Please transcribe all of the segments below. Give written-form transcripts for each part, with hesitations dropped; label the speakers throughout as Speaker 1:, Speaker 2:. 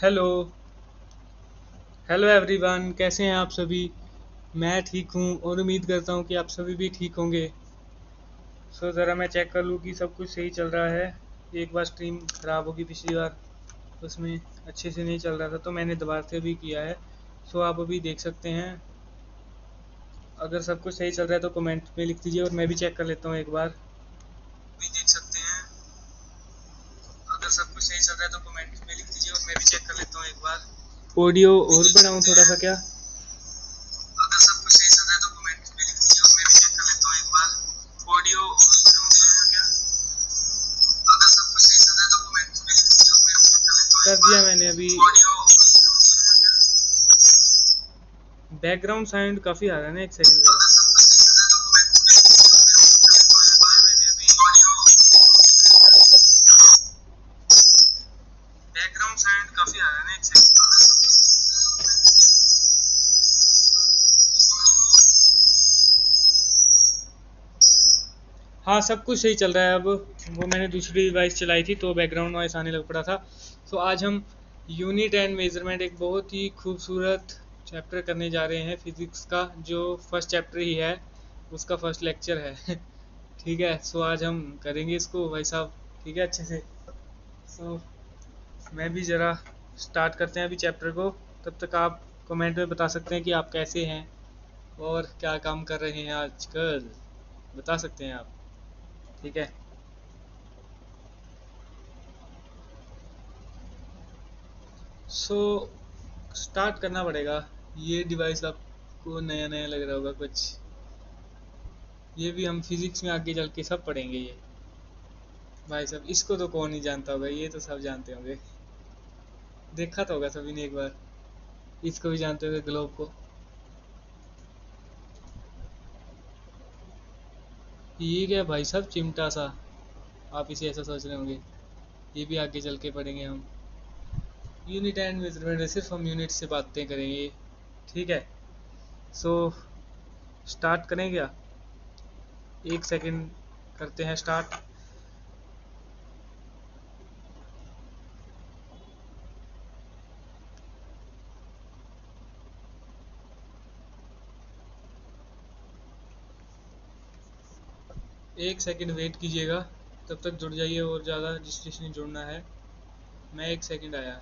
Speaker 1: Hello. Hello everyone, कैसे हैं आप सभी। मैं ठीक हूँ और उम्मीद करता हूँ कि आप सभी भी ठीक होंगे। ज़रा मैं चेक कर लूँ कि सब कुछ सही चल रहा है। एक बार स्ट्रीम ख़राब होगी पिछली बार, उसमें अच्छे से नहीं चल रहा था तो मैंने दोबारा से भी किया है। आप अभी देख सकते हैं। अगर सब कुछ सही चल रहा है तो कमेंट में लिख दीजिए और मैं भी चेक कर लेता हूँ एक बार। अभी देख सकते हैं। अगर सब कुछ सही चल रहा है तो कमेंट में लिख दीजिए और मैं भी चेक कर लेता हूँ एक बार। ऑडियो और बढ़ाऊँ थोड़ा सा क्या? अगर सब कुछ सही चल रहा है तो कमेंट में लिख दीजिए और मैं भी चेक कर लेता हूँ एक बार। ऑडियो ऑन से ऑन करूँ क्या? अगर सब कुछ सही चल रहा है तो कमेंट में लिख दीजिए और मैं भी चेक कर लेता हूँ। कर दिया मैंने अभी। ऑडियो ऑन से ऑन करूँ क्या? बैकग्राउंड साउंड काफ़ी आ रहा है ना, एक सेकंड जरा। बैकग्राउंड साउंड काफ़ी आ रहा है ना, एक सेकंड। हाँ, सब कुछ सही चल रहा है अब। वो मैंने दूसरी डिवाइस चलाई थी तो बैकग्राउंड नॉइस आने लग पड़ा था। आज हम यूनिट एंड मेजरमेंट, एक बहुत ही खूबसूरत चैप्टर करने जा रहे हैं फिजिक्स का, जो फर्स्ट चैप्टर ही है, उसका फर्स्ट लेक्चर है। ठीक है, आज हम करेंगे इसको भाई साहब। ठीक है, अच्छे से। सो मैं भी ज़रा स्टार्ट करते हैं अभी चैप्टर को। तब तक आप कमेंट में बता सकते हैं कि आप कैसे हैं और क्या काम कर रहे हैं आजकल, बता सकते हैं आप। ठीक है। सो स्टार्ट करना पड़ेगा। ये डिवाइस आपको नया नया लग रहा होगा कुछ। ये भी हम फिजिक्स में आगे चल के सब पढ़ेंगे ये। भाई साहब, इसको तो कौन नहीं जानता होगा, ये तो सब जानते होंगे। देखा तो होगा सभी ने एक बार। इसको भी जानते होंगे, ग्लोब को। ये क्या भाई साहब, चिमटा सा। आप इसे ऐसा सोच रहे होंगे। ये भी आगे चल के पढ़ेंगे हम। यूनिट एंड मेजरमेंट है, सिर्फ हम यूनिट से बातें करेंगे। ठीक है। सो स्टार्ट करें क्या? एक सेकंड, करते हैं स्टार्ट। एक सेकंड वेट कीजिएगा। तब तक जुड़ जाइए और ज़्यादा जिसने जुड़ना है। मैं एक सेकंड आया।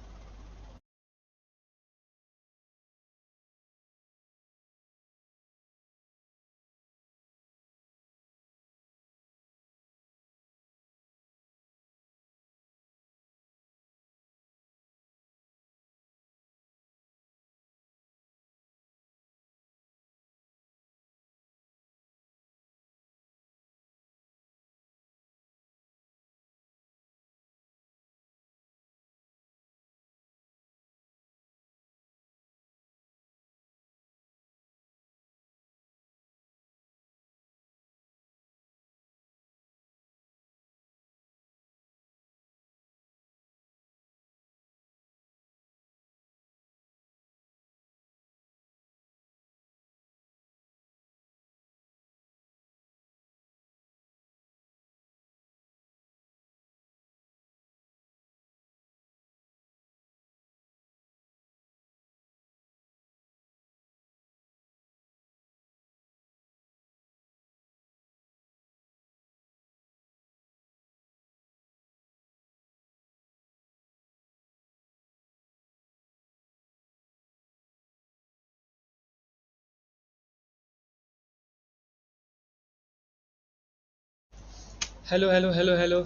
Speaker 1: Hello hello hello hello.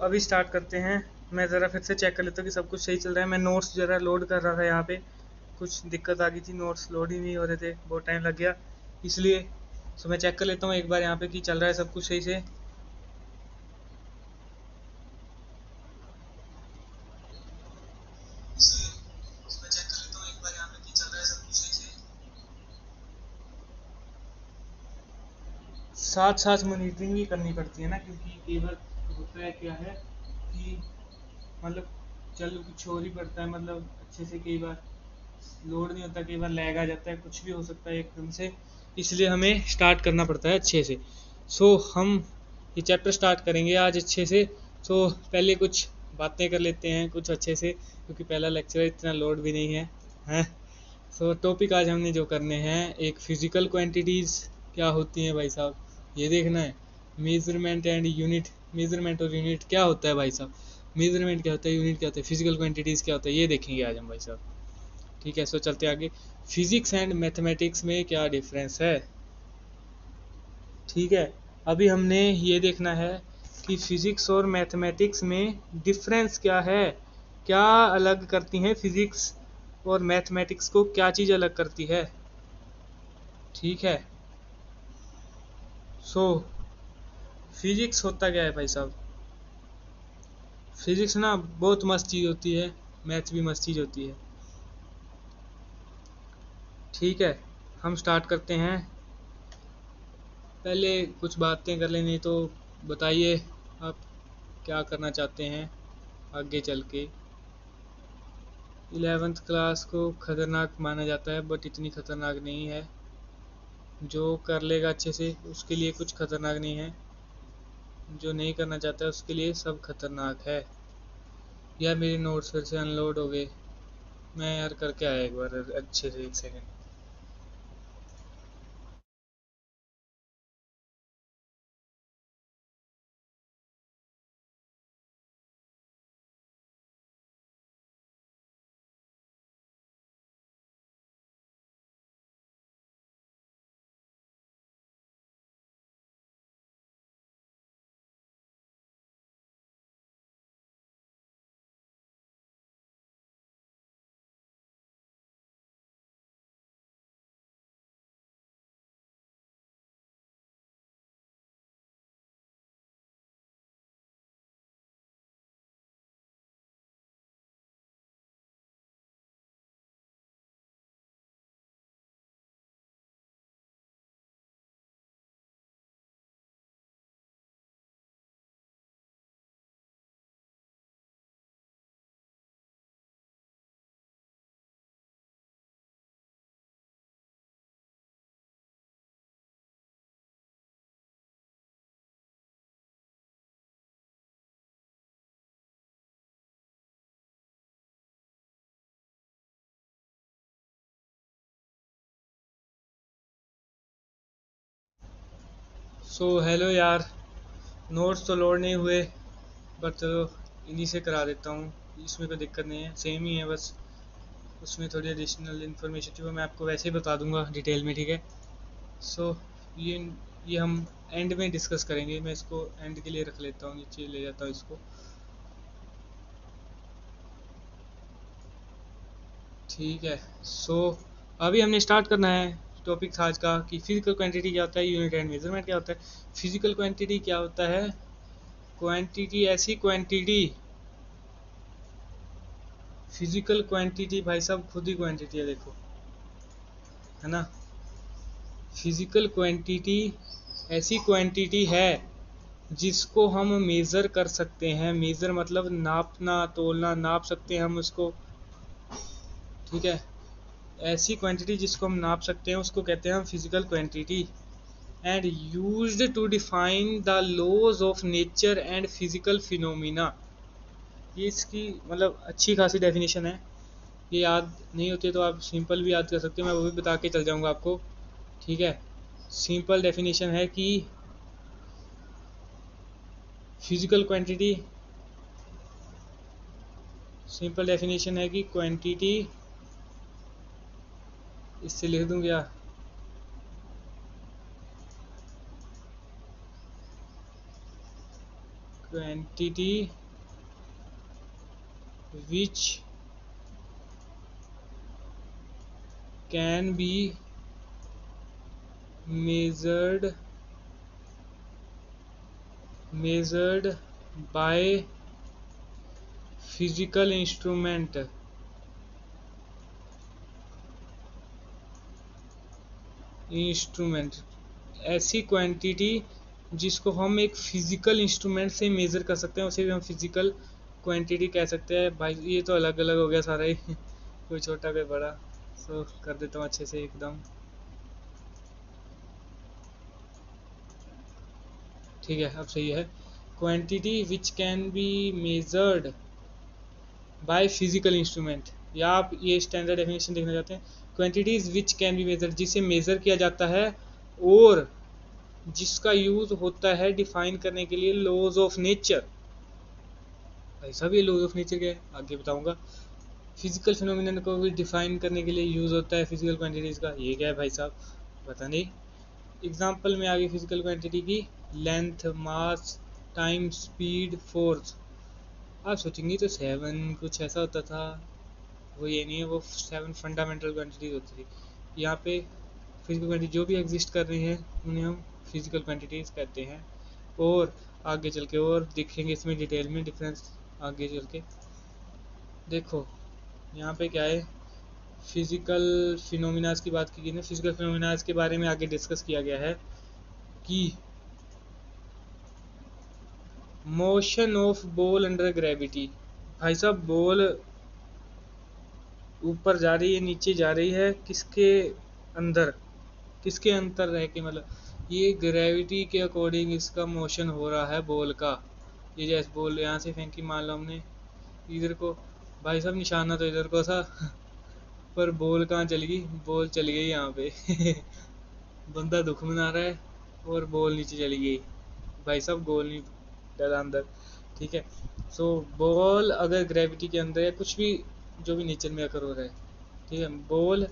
Speaker 1: अभी स्टार्ट करते हैं। मैं ज़रा फिर से चेक कर लेता हूँ कि सब कुछ सही चल रहा है। मैं नोट्स ज़रा लोड कर रहा था यहाँ पे। कुछ दिक्कत आ गई थी, नोट्स लोड ही नहीं हो रहे थे, बहुत टाइम लग गया इसलिए। मैं चेक कर लेता हूँ एक बार यहाँ पे कि चल रहा है सब कुछ सही से। मैं चेक कर लेता हूँ एक बार यहाँ पे कि चल रहा है सब कुछ सही से। साथ साथ मॉनिटरिंग ही करनी पड़ती है ना, क्योंकि कई बार होता है क्या है कि मतलब चल कुछ और ही पड़ता है, मतलब अच्छे से कई बार लोड नहीं होता, कई बार लैग आ जाता है, कुछ भी हो सकता है एकदम से। इसलिए हमें स्टार्ट करना पड़ता है अच्छे से। हम ये चैप्टर स्टार्ट करेंगे आज अच्छे से। पहले कुछ बातें कर लेते हैं कुछ अच्छे से, क्योंकि पहला लेक्चर इतना लोड भी नहीं है हैं। सो टॉपिक आज हमने जो करने हैं, एक फिजिकल क्वांटिटीज़ क्या होती हैं भाई साहब, ये देखना है। मेजरमेंट एंड यूनिट, मेजरमेंट और यूनिट क्या होता है भाई साहब, मेजरमेंट क्या होता है, यूनिट क्या होता है, फिजिकल क्वांटिटीज़ क्या होता है, ये देखेंगे आज हम भाई साहब। ठीक है, सो चलते आगे। फिजिक्स एंड मैथमेटिक्स में क्या डिफरेंस है। ठीक है, अभी हमने ये देखना है कि फिजिक्स और मैथमेटिक्स में डिफरेंस क्या है, क्या अलग करती हैं फिजिक्स और मैथमेटिक्स को, क्या चीज़ अलग करती है। ठीक है, सो फिजिक्स होता क्या है भाई साहब। फिजिक्स ना बहुत मस्त चीज़ होती है, मैथ भी मस्त चीज़ होती है। ठीक है, हम स्टार्ट करते हैं। पहले कुछ बातें कर लेनी, तो बताइए आप क्या करना चाहते हैं आगे चल के। 11th क्लास को खतरनाक माना जाता है, बट इतनी खतरनाक नहीं है। जो कर लेगा अच्छे से उसके लिए कुछ खतरनाक नहीं है, जो नहीं करना चाहता है उसके लिए सब खतरनाक है। यार मेरे नोट्स फिर से अनलोड हो गए, मैं यार करके आया एक बार अच्छे से, एक सेकेंड। सो हेलो यार, नोट्स तो लोड नहीं हुए, बट चलो इन्हीं से करा देता हूँ, इसमें कोई दिक्कत नहीं है, सेम ही है बस। उसमें थोड़ी एडिशनल इन्फॉर्मेशन थी, वो मैं आपको वैसे ही बता दूंगा डिटेल में। ठीक है, सो ये ये हम एंड में डिस्कस करेंगे, मैं इसको एंड के लिए रख लेता हूँ, नीचे ले जाता हूँ इसको। ठीक है, सो अभी हमने स्टार्ट करना है टॉपिक था आज का कि फिजिकल क्वांटिटी क्या होता है, यूनिट एंड मेजरमेंट क्या होता है। फिजिकल क्वांटिटी क्या होता है, क्वांटिटी ऐसी क्वांटिटी, फिजिकल क्वांटिटी भाई साहब खुद ही क्वांटिटी है, देखो, है ना। फिजिकल क्वांटिटी ऐसी क्वांटिटी है जिसको हम मेज़र कर सकते हैं, मेज़र मतलब नापना तोलना, नाप सकते हैं हम उसको। ठीक है, ऐसी क्वांटिटी जिसको हम नाप सकते हैं उसको कहते हैं हम physical quantity, and used to define the laws of nature and physical phenomena. ये इसकी मतलब अच्छी खासी डेफिनेशन है, ये याद नहीं होती है तो आप सिंपल भी याद कर सकते हो, मैं वो भी बता के चल जाऊंगा आपको। ठीक है, सिंपल डेफिनेशन है कि फिजिकल क्वांटिटी, सिंपल डेफिनेशन है कि क्वांटिटी, इससे लिख दूं क्या, quantity which can be measured by physical instrument, ऐसी क्वांटिटी जिसको हम एक फिजिकल इंस्ट्रूमेंट से मेज़र कर सकते हैं, उसे भी हम फिजिकल क्वांटिटी कह सकते हैं भाई। ये तो अलग अलग हो गया सारा ही कोई छोटा कोई बड़ा, सो कर देता हूँ अच्छे से एकदम। ठीक है, अब सही है। Quantity which can be measured by physical instrument, या आप ये स्टैंडर्ड डेफिनेशन देखना चाहते हैं, quantities which can be measure, जिसे मेजर किया जाता है और जिसका यूज होता है डिफाइन करने के लिए लॉज ऑफ नेचर। ऐसा भी लॉज ऑफ नेचर क्या है आगे बताऊंगा। फिजिकल फिनोमिनन को भी डिफाइन करने के लिए यूज होता है फिजिकल क्वांटिटीज का, ये क्या है भाई साहब पता नहीं। एग्जाम्पल में आगे फिजिकल क्वांटिटी की लेंथ, मास, टाइम, स्पीड, फोर्स। आप सोचेंगे तो 7 कुछ ऐसा होता था, वो ये नहीं है, वो 7 फंडामेंटल क्वांटिटीज होती थी। यहाँ पे फिजिकल क्वांटिटी जो भी एग्जिस्ट कर रही हैं उन्हें हम फिजिकल क्वांटिटीज कहते हैं। और आगे चल के और देखेंगे इसमें डिटेल में डिफरेंस आगे चल के। देखो यहाँ पे क्या है, फिजिकल फिनोमिनाज की बात की गई ना, फिजिकल फिनोमिनाज के बारे में आगे डिस्कस किया गया है कि motion of ball under gravity. भाई साहब बॉल ऊपर जा रही है नीचे जा रही है, किसके अंदर, किसके अंतर रह के, मतलब ये ग्रेविटी के अकॉर्डिंग इसका मोशन हो रहा है बॉल का। ये जैसे बॉल यहाँ से फेंकी मान लो हमने इधर को, भाई साहब निशाना तो इधर को था पर बॉल कहाँ चली गई, बॉल चली गई यहाँ पे बंदा दुख मना रहा है और बॉल नीचे चली गई, भाई साहब गोल नहीं डाला अंदर। ठीक है, सो बॉल अगर ग्रेविटी के अंदर या कुछ भी जो भी नेचर में अगर हो रहा है, ठीक है, बॉल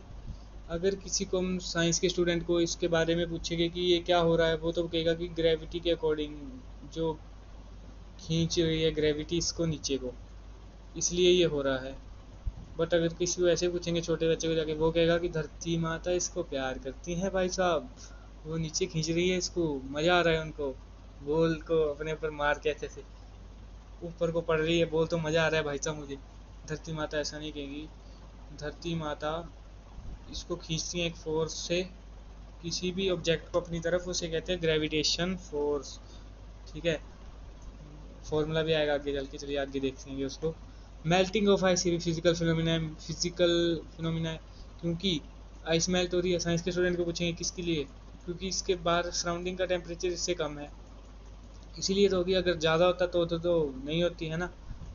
Speaker 1: अगर किसी को हम साइंस के स्टूडेंट को इसके बारे में पूछेंगे कि ये क्या हो रहा है, वो तो कहेगा कि ग्रेविटी के अकॉर्डिंग जो खींच रही है ग्रेविटी इसको नीचे को, इसलिए ये हो रहा है। बट अगर किसी को ऐसे पूछेंगे छोटे बच्चे को जाके, वो कहेगा कि धरती माता इसको प्यार करती है भाई साहब, वो नीचे खींच रही है इसको, मजा आ रहा है उनको, बॉल को अपने ऊपर मार के अच्छे से ऊपर को पड़ रही है बॉल तो मजा आ रहा है भाई साहब मुझे। धरती माता ऐसा नहीं कहेगी, धरती माता इसको खींचती है एक फोर्स से, किसी भी ऑब्जेक्ट को अपनी तरफ, उसे कहते हैं ग्रेविटेशन फोर्स। ठीक है, फॉर्मूला भी आएगा आगे चल के, चलिए आगे देखेंगे उसको। Melting of ice physical phenomena है, फिजिकल फिनोमिना है, क्योंकि आइस मेल्ट हो रही है। साइंस के स्टूडेंट को पूछेंगे किसके लिए, क्योंकि इसके बाहर सराउंडिंग का टेम्परेचर इससे कम है, इसीलिए तो होगी, अगर ज़्यादा होता तो नहीं होती है ना।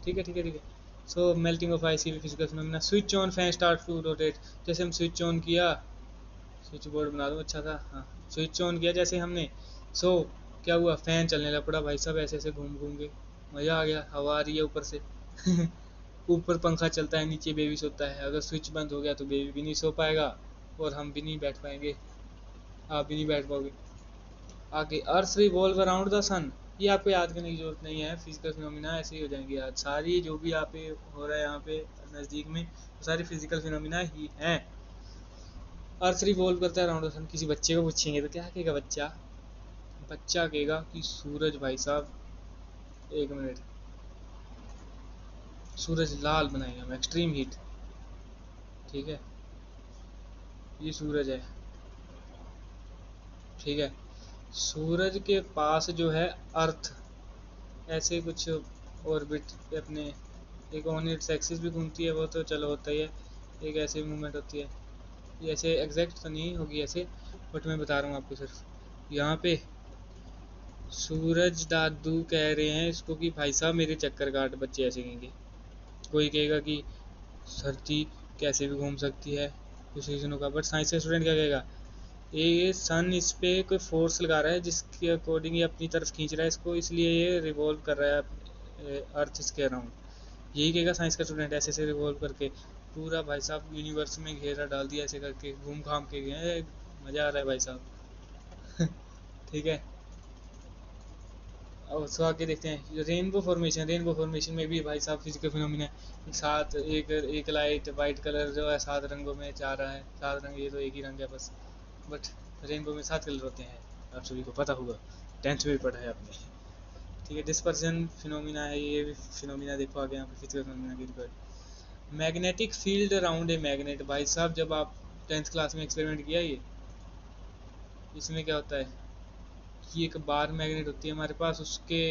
Speaker 1: ठीक है ठीक है ठीक है। So melting of ice physical phenomena. Switch on fan start to rotate, जैसे हम स्विच ऑन किया, स्विच बोर्ड बना दो अच्छा था, हाँ स्विच ऑन किया जैसे हमने, सो क्या हुआ, फैन चलने लग पड़ा भाई साहब, ऐसे ऐसे घूम घूम के, मज़ा आ गया, हवा आ रही है ऊपर से ऊपर पंखा चलता है, नीचे बेबी सोता है। अगर स्विच बंद हो गया तो बेबी भी नहीं सो पाएगा और हम भी नहीं बैठ पाएंगे, आप भी नहीं बैठ पाओगे। आगे अर्थ रिवॉल्व अराउंड द सन, ये आपको याद करने की जरूरत नहीं है, फिजिकल फिनोमिना ऐसे ही हो जाएंगे याद, सारी जो भी यहाँ पे हो रहा है यहाँ पे नज़दीक में, वो सारी फिजिकल फिनोमिना ही हैं। अर्थ रिवॉल्व करता है अराउंड द सन। किसी बच्चे को पूछेंगे तो क्या कहेगा बच्चा, बच्चा कहेगा कि सूरज भाई साहब, एक मिनट, सूरज लाल बनाएंगे हम, एक्सट्रीम हीट। ठीक है, ये सूरज है, ठीक है, सूरज के पास जो है अर्थ ऐसे कुछ ऑर्बिट अपने, एक ऑन इट्स एक्सिस भी घूमती है, वो तो चलो होता ही है, एक ऐसे मूवमेंट होती है, ये ऐसे एग्जैक्ट तो नहीं होगी ऐसे, बट मैं बता रहा हूँ आपको सिर्फ। यहाँ पे सूरज दादू कह रहे हैं इसको कि भाई साहब मेरे चक्कर काट, बच्चे ऐसे कहेंगे। कोई कहेगा कि धरती कैसे भी घूम सकती है कुछ रीजनों का, बट साइंस का स्टूडेंट क्या कहेगा, ये सन इस पे कोई फोर्स लगा रहा है जिसके अकॉर्डिंग ये अपनी तरफ खींच रहा है इसको, इसलिए ये रिवॉल्व कर रहा है अर्थ इसके अराउंड, यही कहेगा साइंस का स्टूडेंट, ऐसे ऐसे रिवॉल्व करके पूरा भाई साहब यूनिवर्स में घेरा डाल दिया, ऐसे करके घूम घाम के गए, मज़ा आ रहा है भाई साहब ठीक है। और उसको आगे देखते हैं रेनबो फॉर्मेशन, रेनबो फॉर्मेशन में भी भाई साहब फिजिकल फिनोमिना है, सात एक लाइट वाइट कलर जो है 7 रंगों में जा रहा है, 7 रंग, ये तो एक ही रंग है बस, बट रेनबो में 7 कलर होते हैं, आप सभी को पता होगा, 10th में भी पढ़ा है आपने। ठीक है, डिस्पर्जन फिनोमिना है, ये भी फिनोमिना देखो आगे यहाँ पे फिजिकल फिनोमिना की record. Magnetic field around a magnet, भाई साहब जब आप 10th क्लास में एक्सपेरिमेंट किया ये, इसमें क्या होता है कि एक बार मैग्नेट होती है हमारे पास, उसके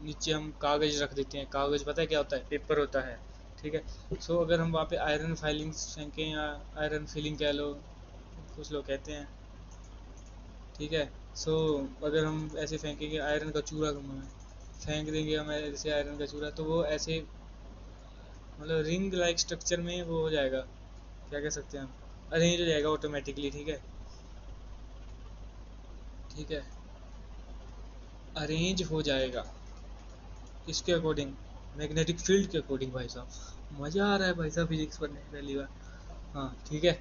Speaker 1: नीचे हम कागज़ रख देते हैं, कागज़ पता है क्या होता है, पेपर होता है। ठीक है, सो अगर हम वहाँ पे आयरन फाइलिंग्स फेंकें या आयरन फिलिंग कह लो, कुछ लोग कहते हैं, ठीक है, सो अगर हम ऐसे फेंकेंगे आयरन का चूरा, फेंक देंगे हम ऐसे आयरन का चूरा, तो वो ऐसे, मतलब रिंग लाइक स्ट्रक्चर में वो हो जाएगा, क्या कह सकते हैं हम, अरेंज हो जाएगा ऑटोमेटिकली। ठीक है, ठीक है, अरेंज हो जाएगा इसके अकॉर्डिंग, मैग्नेटिक फील्ड के अकॉर्डिंग। भाई साहब मज़ा आ रहा है भाई साहब फिजिक्स पढ़ने में पहली बार। हाँ ठीक है,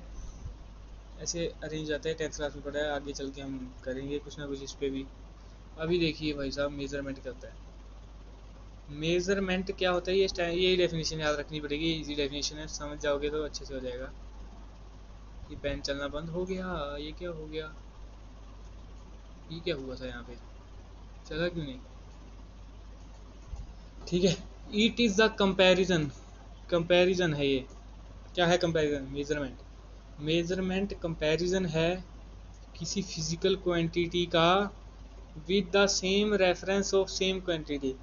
Speaker 1: ऐसे अरेंज आता है, 10th क्लास में पढ़ा है, आगे चल के हम करेंगे कुछ ना कुछ इस पे भी। अभी देखिए भाई साहब मेजरमेंट करता है। मेजरमेंट क्या होता है, यही डेफिनेशन याद रखनी पड़ेगी, इजी डेफिनेशन है, समझ जाओगे तो अच्छे से हो जाएगा। ये पेन चलना बंद हो गया, ये क्या हो गया, ये क्या हुआ था यहाँ पे, चला क्यों नहीं। ठीक है, it is the comparison, comparison है ये। क्या है कंपैरिजन, मेजरमेंट। मेजरमेंट कंपैरिजन है किसी फिजिकल क्वांटिटी का with the same reference of same quantity.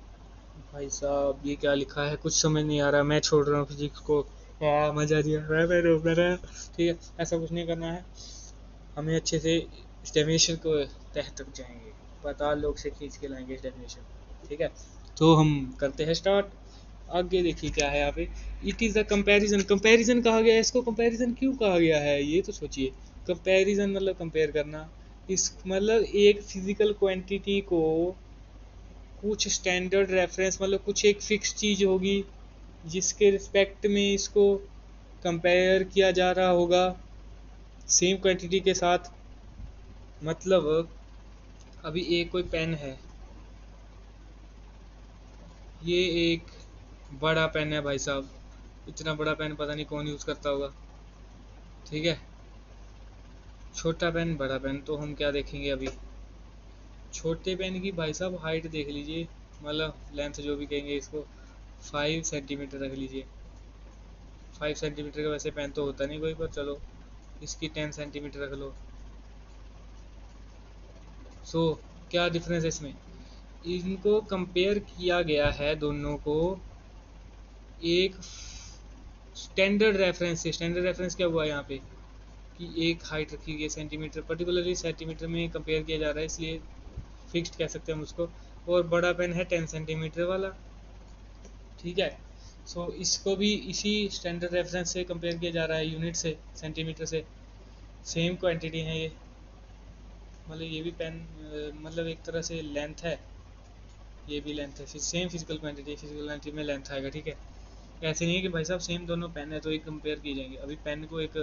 Speaker 1: भाई साहब ये क्या लिखा है, कुछ समझ नहीं आ रहा, मैं छोड़ रहा हूँ फिजिक्स को। मजा दिया मैं रोक रहा। ठीक है, ऐसा कुछ नहीं करना है हमें, अच्छे से इस डेफिनेशन को तह तक जाएंगे, पाताल लोक से खींच के लाएंगे इस डेफिनेशन। ठीक है, तो हम करते हैं स्टार्ट। आगे देखिए क्या है यहाँ पे, it is a comparison. Comparison कहा गया है इसको, कंपैरिजन क्यों कहा गया है ये तो सोचिए। कंपैरिजन मतलब कंपेयर करना, इस मतलब एक फिजिकल क्वांटिटी को कुछ स्टैंडर्ड रेफरेंस, मतलब कुछ एक फिक्स चीज़ होगी जिसके रिस्पेक्ट में इसको कंपेयर किया जा रहा होगा सेम क्वांटिटी के साथ। मतलब अभी एक कोई पेन है, ये एक बड़ा पेन है भाई साहब, इतना बड़ा पेन पता नहीं कौन यूज़ करता होगा। ठीक है, छोटा पेन बड़ा पेन, तो हम क्या देखेंगे अभी, छोटे पेन की भाई साहब हाइट देख लीजिए, मतलब लेंथ जो भी कहेंगे इसको, 5 सेंटीमीटर रख लीजिए। 5 सेंटीमीटर का वैसे पेन तो होता नहीं कोई, पर चलो इसकी 10 सेंटीमीटर रख लो। सो क्या डिफरेंस है इसमें, इनको कंपेयर किया गया है दोनों को एक स्टैंडर्ड रेफरेंस से। स्टैंडर्ड रेफरेंस क्या हुआ यहाँ पे कि एक हाइट रखी गई है सेंटीमीटर, पर्टिकुलरली सेंटीमीटर में कंपेयर किया जा रहा है इसलिए फिक्स्ड कह सकते हैं हम उसको। और बड़ा पेन है 10 सेंटीमीटर वाला। ठीक है, सो इसको भी इसी स्टैंडर्ड रेफरेंस से कंपेयर किया जा रहा है, यूनिट से, सेंटीमीटर से। सेम क्वांटिटी है ये, मतलब ये भी पेन मतलब एक तरह से लेंथ है, ये भी लेंथ है, फिर same physical quantity, physical quantity में लेंथ आएगा। ठीक है, ऐसे नहीं है कि भाई साहब सेम दोनों पेन है तो एक कंपेयर किए जाएंगे। अभी पेन को एक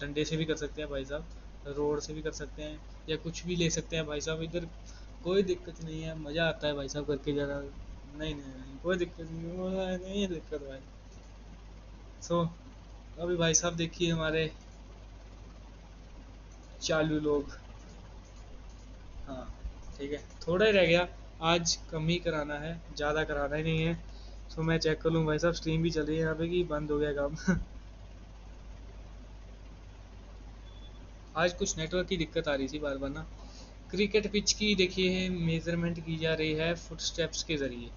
Speaker 1: डंडे से भी कर सकते हैं भाई साहब, रोड से भी कर सकते हैं, या कुछ भी ले सकते हैं भाई साहब, इधर कोई दिक्कत नहीं है, मज़ा आता है भाई साहब करके ज़रा। नहीं नहीं नहीं, कोई दिक्कत नहीं, नहीं है दिक्कत भाई। सो अभी भाई साहब देखिए हमारे चालू लोग। हाँ ठीक है, थोड़ा ही रह गया, आज कम ही कराना है, ज़्यादा कराना ही नहीं है। सो मैं चेक कर लूँ भाई साहब, स्ट्रीम भी चल रही है यहाँ पे कि बंद हो गया काम। आज कुछ नेटवर्क की दिक्कत आ रही थी बार बार ना। क्रिकेट पिच की देखिए मेजरमेंट की जा रही है फुट स्टेप्स के ज़रिए।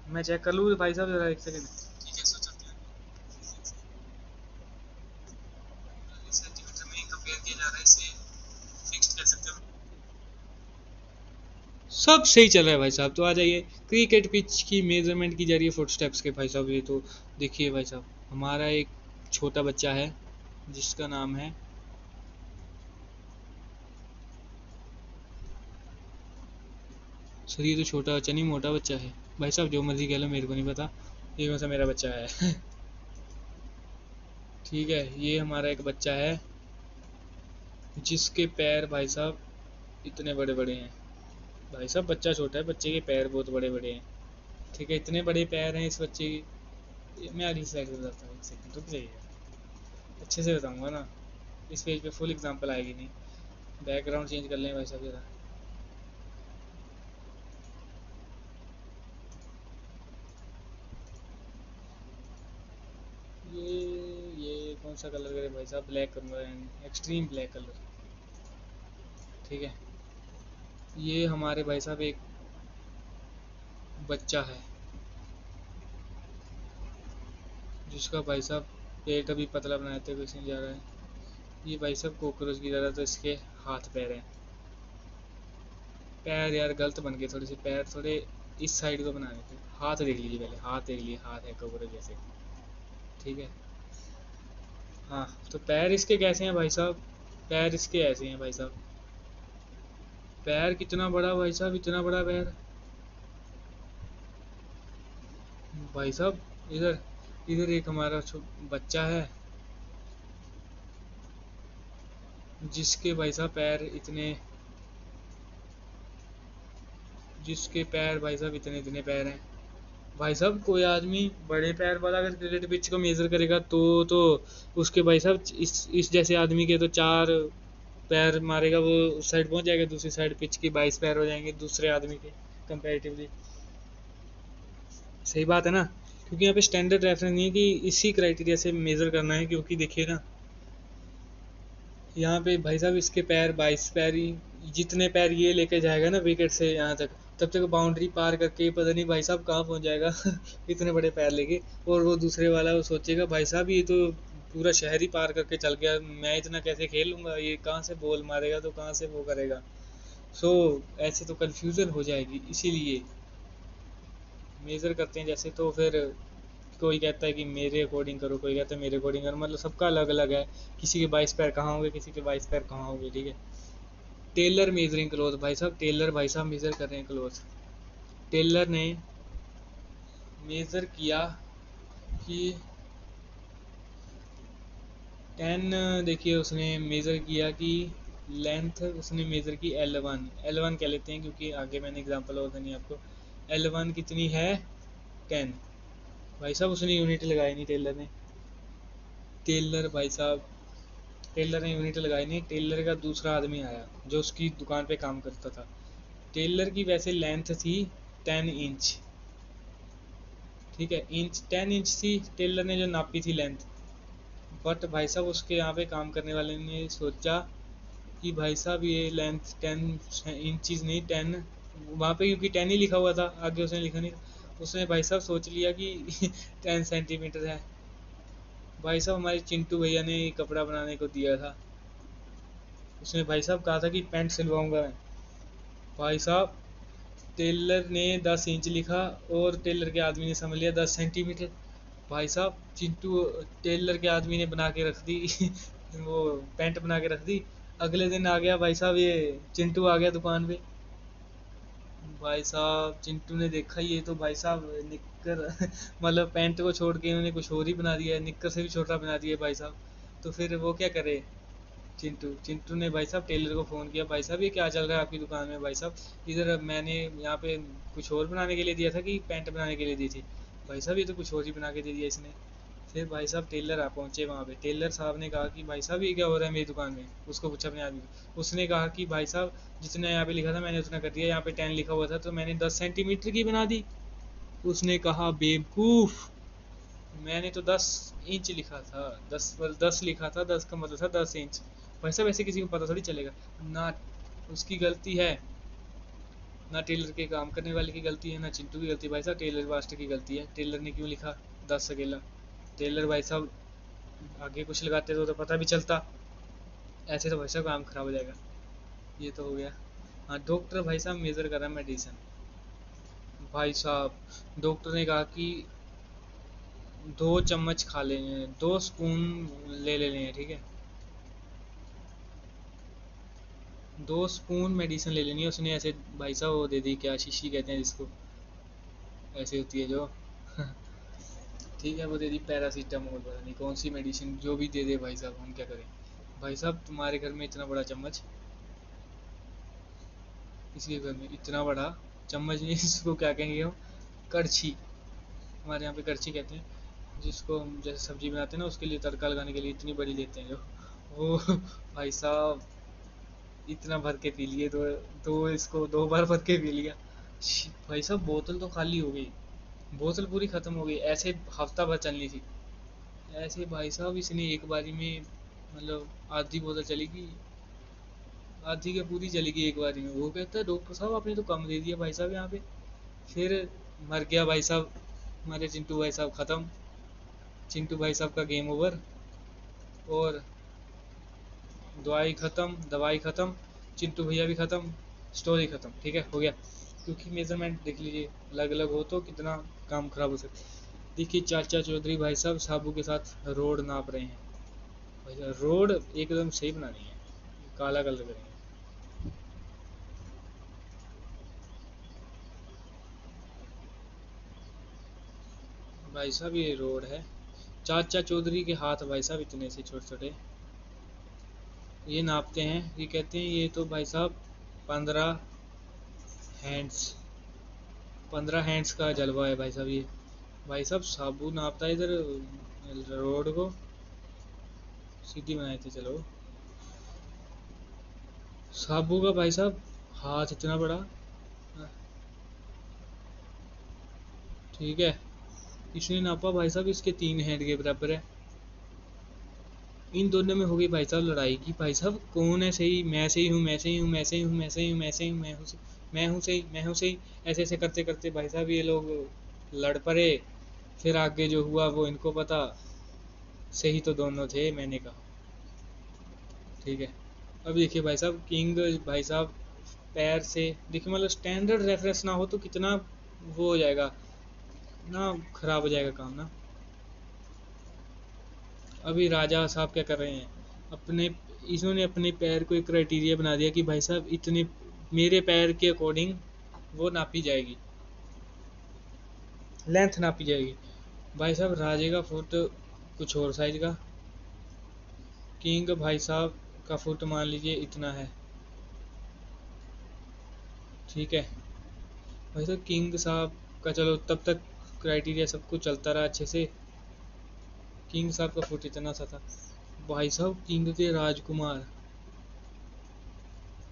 Speaker 1: मैं चेक कर लूँ भाई साहब ज़रा, एक सेकेंड। ठीक है, सो चलते हैं, सेंटीमीटर में कंपेयर किया जा रहा है इसलिए फिक्स्ड कह सकते हो। सब सही चल रहा है भाई साहब, तो आ जाइए। क्रिकेट पिच की मेजरमेंट की जा रही है फुट स्टेप्स के भाई साहब। ये तो देखिए भाई साहब, हमारा एक छोटा बच्चा है जिसका नाम है, सर ये तो छोटा बच्चा नहीं मोटा बच्चा है भाई साहब, जो मर्जी कह लो मेरे को नहीं पता, ये कौन सा मेरा बच्चा है। ठीक है, ये हमारा एक बच्चा है जिसके पैर भाई साहब इतने बड़े बड़े हैं। भाई साहब बच्चा छोटा है, बच्चे के पैर बहुत बड़े बड़े हैं। ठीक है, इतने बड़े पैर हैं इस बच्चे के। मैं अगली स्लाइड पर बताता हूँ, एक सेकंड रुक जाइए, अच्छे से बताऊँगा ना, इस पेज पे फुल एग्जांपल आएगी नहीं। बैकग्राउंड चेंज कर लें भाई साहब ज़रा। ये कौन सा कलर करे भाई साहब, ब्लैक करूँगा, एक्सट्रीम ब्लैक कलर। ठीक है, ये हमारे भाई साहब एक बच्चा है जिसका भाई साहब पेट अभी पतला बनाते थे, कुछ नहीं जा रहा है। ये भाई साहब कॉकरोच की तरह, तो इसके हाथ पैर हैं। पैर यार गलत बन गए थोड़े से, पैर थोड़े इस साइड को बना देते हैं। हाथ देख लीजिए पहले, हाथ देख लीजिए, हाथ है कबूतर जैसे। ठीक है। हाँ, तो पैर इसके कैसे हैं भाई साहब? पैर इसके ऐसे हैं भाई साहब। पैर कितना बड़ा भाई साहब, इतना बड़ा पैर। भाई साहब इधर, इधर एक हमारा बच्चा है जिसके भाई साहब पैर इतने, जिसके पैर भाई साहब इतने इतने पैर हैं। भाई साहब कोई आदमी बड़े पैर वाला अगर क्रिकेट पिच को मेजर करेगा तो उसके भाई साहब इस जैसे आदमी के तो 4 पैर मारेगा, वो उस साइड पहुंच जाएगा, दूसरी साइड पिच की 22 पैर हो जाएंगे दूसरे आदमी के कंपैरेटिवली। सही बात है ना? क्योंकि यहाँ पे स्टैंडर्ड रेफरेंस नहीं है कि इसी क्राइटेरिया से मेजर करना है, क्योंकि देखिए ना, यहाँ पे भाई साहब इसके पैर 22 पैर ही, जितने पैर ये लेके जाएगा ना विकेट से यहाँ तक, तब तक बाउंड्री पार करके पता नहीं भाई साहब कहाँ पहुँच जाएगा इतने बड़े पैर लेके। और वो दूसरे वाला वो सोचेगा भाई साहब ये तो पूरा शहर ही पार करके चल गया, मैं इतना कैसे खेल लूँगा, ये कहाँ से बॉल मारेगा तो कहाँ से वो करेगा। सो ऐसे तो कन्फ्यूज़न हो जाएगी, इसीलिए मेज़र करते हैं जैसे। तो फिर कोई कहता है कि मेरे अकॉर्डिंग करो, कोई कहता है मेरे अकॉर्डिंग करो, मतलब सबका अलग अलग है। किसी के 22 पैर कहाँ होंगे, किसी के 22 पैर कहाँ होंगे, ठीक है। टेलर मेजरिंग क्लोथ भाई साहब, टेलर भाई साहब मेजर कर रहे हैं क्लोथ। टेलर ने मेजर किया कि 10, देखिए उसने मेजर किया कि लेंथ उसने मेजर की L1, L1 कह लेते हैं क्योंकि आगे मैंने एग्जांपल और देनी है आपको। L1 कितनी है? 10। भाई साहब उसने यूनिट लगाई नहीं टेलर ने। टेलर भाई साहब, टेलर ने यूनिट लगाई नहीं। टेलर का दूसरा आदमी आया जो उसकी दुकान पे काम करता था। टेलर की वैसे लेंथ थी 10 इंच, ठीक है, इंच 10 इंच थी टेलर ने जो नापी थी लेंथ। बट भाई साहब उसके यहाँ पे काम करने वाले ने सोचा कि भाई साहब ये लेंथ 10 इंचज नहीं 10, वहाँ पे क्योंकि 10 ही लिखा हुआ था, आगे उसने लिखा नहीं था। उसने भाई साहब सोच लिया कि 10 सेंटीमीटर है। भाई साहब हमारे चिंटू भैया ने कपड़ा बनाने को दिया था, उसने भाई साहब कहा था कि पैंट सिलवाऊंगा मैं। भाई साहब टेलर ने 10 इंच लिखा और टेलर के आदमी ने समझ लिया 10 सेंटीमीटर। भाई साहब चिंटू, टेलर के आदमी ने बना के रख दी वो पैंट बना के रख दी। अगले दिन आ गया भाई साहब, ये चिंटू आ गया दुकान पे। भाई साहब चिंटू ने देखा ये तो भाई साहब निक्कर मतलब पैंट को छोड़ के इन्होंने कुछ और ही बना दिया है, निक्कर से भी छोटा बना दिया है भाई साहब। तो फिर वो क्या करे? चिंटू ने भाई साहब टेलर को फ़ोन किया, भाई साहब ये क्या चल रहा है आपकी दुकान में? भाई साहब इधर मैंने यहाँ पे कुछ और बनाने के लिए दिया था कि पैंट बनाने के लिए दी थी? भाई साहब ये तो कुछ और ही बना के दे दिया इसने। फिर भाई साहब टेलर आ पहुँचे वहाँ पे। टेलर साहब ने कहा कि भाई साहब ये क्या हो रहा है मेरी दुकान में? उसको पूछा अपने आदमी को। उसने कहा कि भाई साहब जितना यहाँ पे लिखा था मैंने उतना कर दिया, यहाँ पे 10 लिखा हुआ था तो मैंने 10 सेंटीमीटर की बना दी। उसने कहा बेवकूफ़, मैंने तो 10 इंच लिखा था, 10 लिखा था, 10 का मतलब था 10 इंच। वैसे वैसे किसी को पता थोड़ी चलेगा ना। उसकी गलती है ना, टेलर के काम करने वाले की गलती है, ना चिंटू की गलती है। भाई साहब टेलर मास्टर की गलती है। टेलर ने क्यों लिखा 10 अकेला? टेलर भाई साहब आगे कुछ लगाते तो पता भी चलता, ऐसे तो भाई साहब काम खराब हो जाएगा। ये तो हो गया। हाँ, डॉक्टर भाई साहब मेजर कर रहा है मेडिसिन। भाई साहब डॉक्टर ने कहा कि 2 चम्मच खा लेने हैं, 2 स्पून ले लेने हैं, ठीक है, 2 स्पून मेडिसिन ले लेनी है उसने। ऐसे भाई साहब वो दे दी, क्या शीशी कहते हैं जिसको, ऐसे होती है जो ठीक है, वो दे दी पैरासीटामोल, पता नहीं कौन सी मेडिसिन, जो भी दे दे भाई साहब, हम क्या करें। भाई साहब तुम्हारे घर में इतना बड़ा चम्मच, इसके घर में इतना बड़ा चम्मच नहीं इसको क्या कहेंगे हम, करछी, हमारे यहाँ पे करछी कहते हैं जिसको हम जैसे सब्जी बनाते हैं ना उसके लिए तड़का लगाने के लिए इतनी बड़ी लेते हैं जो, वो भाई साहब इतना भर के पी लिए, दो इसको 2 बार भर के पी लिया। भाई साहब बोतल तो खाली हो गई, बोतल पूरी खत्म हो गई, ऐसे हफ्ता भर चलनी थी। ऐसे भाई साहब इसने एक बारी में मतलब आधी बोतल चलेगी, आधी के पूरी चलेगी एक बारी में। वो कहता है डॉक्टर साहब आपने तो कम दे दिया भाई साहब यहाँ पे। फिर मर गया भाई साहब, हमारे चिंटू भाई साहब ख़त्म, चिंटू भाई साहब का गेम ओवर। और दवाई ख़त्म, दवाई ख़त्म, चिंटू भैया भी ख़त्म, स्टोरी ख़त्म, ठीक है, हो गया। क्योंकि मेजरमेंट देख लीजिए अलग अलग हो तो कितना काम खराब हो सकता है। देखिए चाचा चौधरी भाई साहब साबू के साथ रोड नाप रहे हैं। भाई साहब रोड एकदम सही बनानी है, काला कलर करेंगे। भाई साहब ये रोड है, चाचा चौधरी के हाथ भाई साहब इतने से छोटे छोटे, ये नापते हैं, ये कहते हैं ये तो भाई साहब 15 हैंड्स, 15 हैंड्स का जलवा है भाई साहब ये। भाई साहब साबू नापता है इधर रोड को, सीधी बनाई थी चलो। साबू का भाई साहब हाथ इतना बड़ा, ठीक है। इसने नापा भाई साहब इसके 3 हैंड के बराबर है। इन दोनों में हो गई भाई साहब लड़ाई की, भाई साहब कौन है सही, मैं सही हूँ, मैं सही हूँ, मैं सही हूँ, मैं सही हूँ, मैं सही हूँ, मैं हूँ मैं हूँ सही, मैं हूँ सही। ऐसे ऐसे करते करते भाई साहब ये लोग लड़ पड़े। फिर आगे जो हुआ वो इनको पता, सही तो दोनों थे मैंने कहा, ठीक है। अब देखिए भाई साहब किंग भाई साहब पैर से देखिए, मतलब स्टैंडर्ड रेफरेंस ना हो तो कितना वो हो जाएगा ना, खराब हो जाएगा काम ना। अभी राजा साहब क्या कर रहे हैं, अपने इन्होंने अपने पैर को एक क्राइटेरिया बना दिया कि भाई साहब इतने मेरे पैर के अकॉर्डिंग वो नापी जाएगी, लेंथ नापी जाएगी। भाई साहब राजे का फुट कुछ और साइज का, किंग भाई साहब का फुट मान लीजिए इतना है, ठीक है। भाई साहब किंग साहब का चलो तब तक क्राइटेरिया सब कुछ चलता रहा अच्छे से, किंग साहब का फुट इतना सा था। भाई साहब किंग के राजकुमार,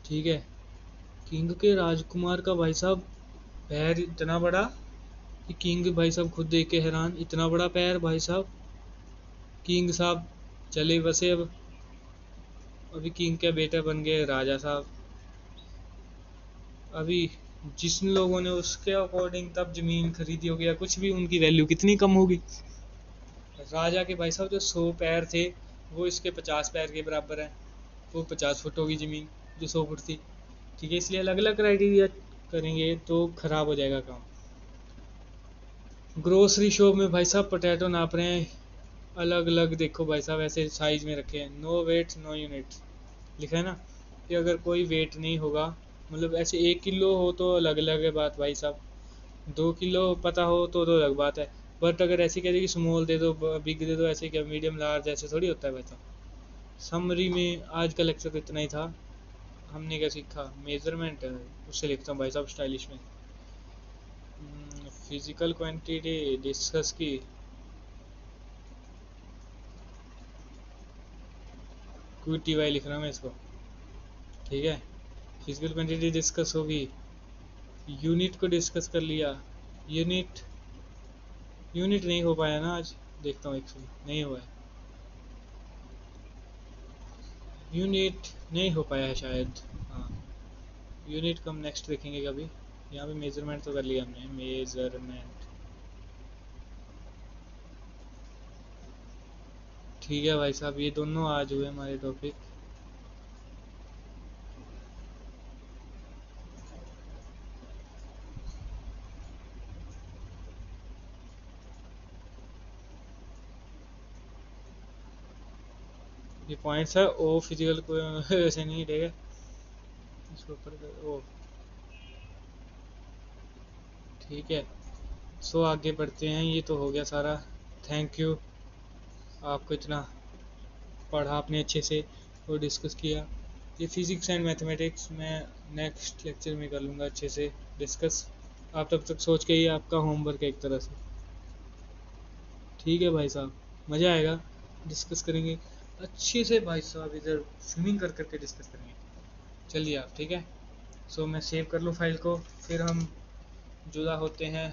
Speaker 1: ठीक है, किंग के राजकुमार का भाई साहब पैर इतना बड़ा कि किंग भाई साहब खुद देख के हैरान, इतना बड़ा पैर भाई साहब। किंग साहब चले बसे अब, अभी किंग के बेटा बन गए राजा साहब। अभी जिन लोगों ने उसके अकॉर्डिंग तब जमीन खरीदी होगी या कुछ भी, उनकी वैल्यू कितनी कम होगी। राजा के भाई साहब जो 100 पैर थे वो इसके 50 पैर के बराबर है, वो 50 फुट होगी जमीन जो 100 फुट थी, ठीक है। इसलिए अलग अलग क्राइटेरिया करेंगे तो खराब हो जाएगा काम। ग्रोसरी शॉप में भाई साहब पोटैटो नाप रहे हैं, अलग अलग देखो भाई साहब ऐसे साइज में रखे हैं, नो वेट नो यूनिट लिखा है ना, कि अगर कोई वेट नहीं होगा, मतलब ऐसे 1 किलो हो तो अलग अलग है बात भाई साहब, 2 किलो पता हो तो अलग बात है। बट अगर ऐसे कह दे कि स्मॉल दे दो, बिग दे दो, ऐसे क्या मीडियम लार्ज, ऐसे थोड़ी होता है भाई साहब। समरी में आज का लेक्चर तो इतना ही था। हमने क्या सीखा, मेजरमेंट उससे लिखता हूँ भाई साहब स्टाइलिश में। फिजिकल क्वांटिटी डिस्कस की, QTY लिख रहा हूँ मैं इसको, ठीक है। फिजिकल क्वांटिटी डिस्कस होगी, यूनिट को डिस्कस कर लिया। यूनिट यूनिट नहीं हो पाया ना आज, देखता हूँ एक्चुअली नहीं हुआ है, यूनिट नहीं हो पाया है शायद, हाँ। यूनिट को हम नेक्स्ट देखेंगे कभी। यहाँ पे मेजरमेंट तो कर लिया हमने, मेजरमेंट, ठीक है भाई साहब। ये दोनों आज हुए हमारे टॉपिक। ये पॉइंट्स है, ओ फिजिकल को ऐसे नहीं, ठीक है, इसको ऊपर ओ, ठीक है। सो आगे बढ़ते हैं, ये तो हो गया सारा। थैंक यू, आपको इतना पढ़ा आपने अच्छे से और डिस्कस किया। ये फिजिक्स एंड मैथमेटिक्स मैं नेक्स्ट लेक्चर में कर लूँगा अच्छे से डिस्कस। आप तब तक सोच के ही आपका होमवर्क है एक तरह से, ठीक है भाई साहब। मज़ा आएगा, डिस्कस करेंगे अच्छे से भाई साहब, इधर स्विमिंग कर करके डिस्कस करेंगे। चलिए आप, ठीक है। सो मैं सेव कर लूँ फाइल को, फिर हम जुदा होते हैं,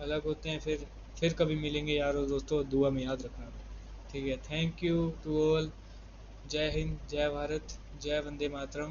Speaker 1: अलग होते हैं, फिर कभी मिलेंगे यारो दोस्तों, दुआ में याद रखना, ठीक है। Thank you to all. जय हिंद, जय भारत, जय वंदे मातरम।